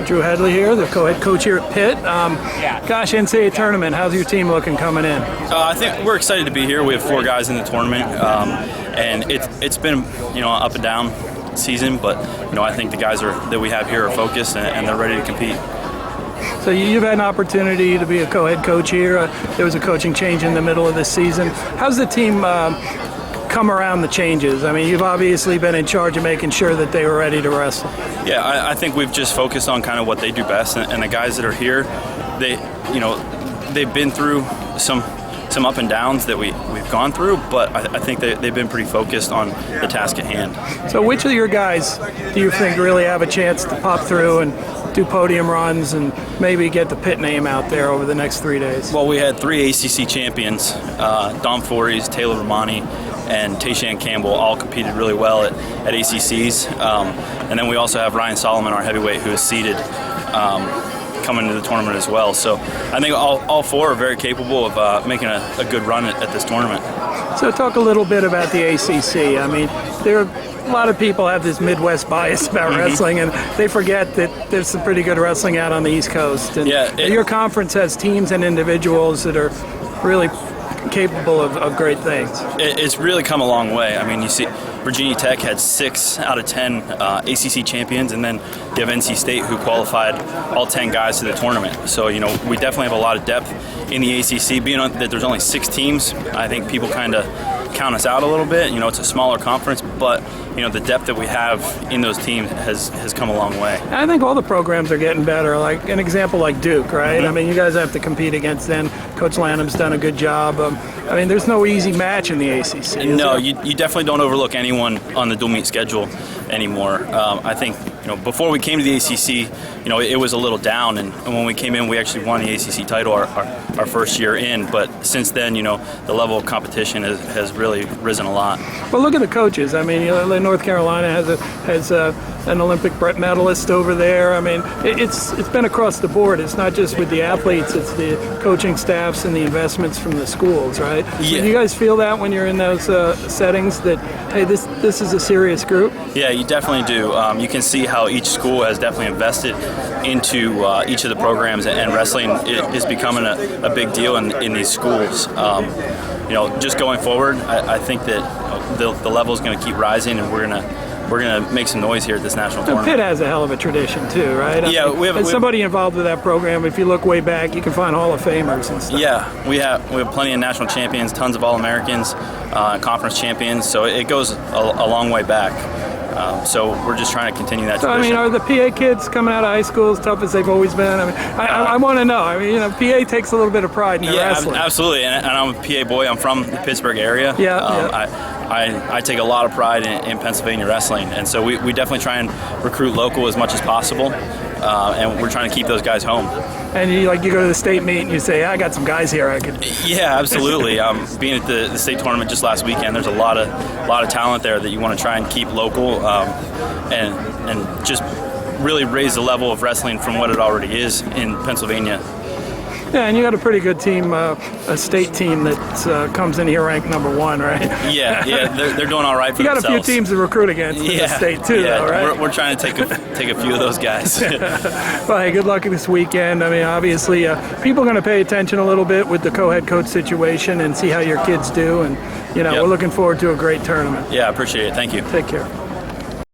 Drew Headlee here, the co-head coach here at Pitt. Gosh, NCAA tournament, how's your team looking coming in? I think we're excited to be here. We have 4 guys in the tournament, and it's been up and down season, but I think the guys that we have here are focused and they're ready to compete. So you've had an opportunity to be a co-head coach here. There was a coaching change in the middle of this season. How's the team come around the changes? I mean, you've obviously been in charge of making sure that they were ready to wrestle. Yeah, I think we've just focused on kind of what they do best, and the guys that are here, they've been through some up and downs that we've gone through, but I think they've been pretty focused on the task at hand. So which of your guys do you think really have a chance to pop through and do podium runs and maybe get the Pitt name out there over the next 3 days? Well, we had 3 ACC champions, Dom Forries, Taylor Romani, and Tayshan Campbell all competed really well at ACCs. And then we also have Ryan Solomon, our heavyweight, who is seeded coming into the tournament as well. So I think all 4 are very capable of making a good run at this tournament. So talk a little bit about the ACC. I mean, a lot of people have this Midwest bias about wrestling, and they forget that there's some pretty good wrestling out on the East Coast. And your conference has teams and individuals that are really capable of great things. It's really come a long way. I mean, you see Virginia Tech had 6 out of 10 ACC champions, and then you have NC State who qualified all 10 guys to the tournament. So, we definitely have a lot of depth in the ACC. Being that there's only 6 teams, I think people kind of count us out a little bit. It's a smaller conference, but the depth that we have in those teams has come a long way. I think all the programs are getting better. Like an example like Duke, right? I mean, you guys have to compete against them. Coach Lanham's done a good job. I mean, there's no easy match in the ACC. No, you definitely don't overlook anyone on the dual meet schedule anymore. I think before we came to the ACC, it was a little down, and when we came in, we actually won the ACC title our first year in. But since then, the level of competition has really risen a lot. Well, look at the coaches. I mean, North Carolina has an Olympic medalist over there. I mean, it's been across the board. It's not just with the athletes; it's the coaching staffs and the investments from the schools, right? Yeah. Do you guys feel that when you're in those settings that, hey, this is a serious group? Yeah, you definitely do. You can see how each school has definitely invested into each of the programs, and wrestling is becoming a big deal in these schools. Just going forward, I think that the level is going to keep rising, and we're going to make some noise here at this national tournament. Pitt has a hell of a tradition too, right? We have somebody involved with that program. If you look way back, you can find Hall of Famers and stuff. Yeah, we have plenty of national champions, tons of All-Americans, conference champions. So it goes a long way back. So we're just trying to continue that tradition. I mean, are the PA kids coming out of high school as tough as they've always been? I mean, I want to know. I mean, PA takes a little bit of pride in their wrestling. Absolutely. And I'm a PA boy. I'm from the Pittsburgh area. I take a lot of pride in Pennsylvania wrestling, and so we definitely try and recruit local as much as possible, and we're trying to keep those guys home. And you go to the state meet and you say, I got some guys here I could. Yeah, absolutely. Being at the state tournament just last weekend, there's a lot of talent there that you want to try and keep local, and just really raise the level of wrestling from what it already is in Pennsylvania. Yeah, and you got a pretty good team, a state team that comes in here ranked hey, right? Yeah, they're doing all right for themselves. You got a few teams to recruit against in the state too, though, right? We're trying to take a few of those guys. Well, hey, good luck this weekend. I mean, obviously, people are going to pay attention a little bit with the co-head coach situation and see how your kids do, and we're looking forward to a great tournament. Yeah, I appreciate it. Thank you. Take care.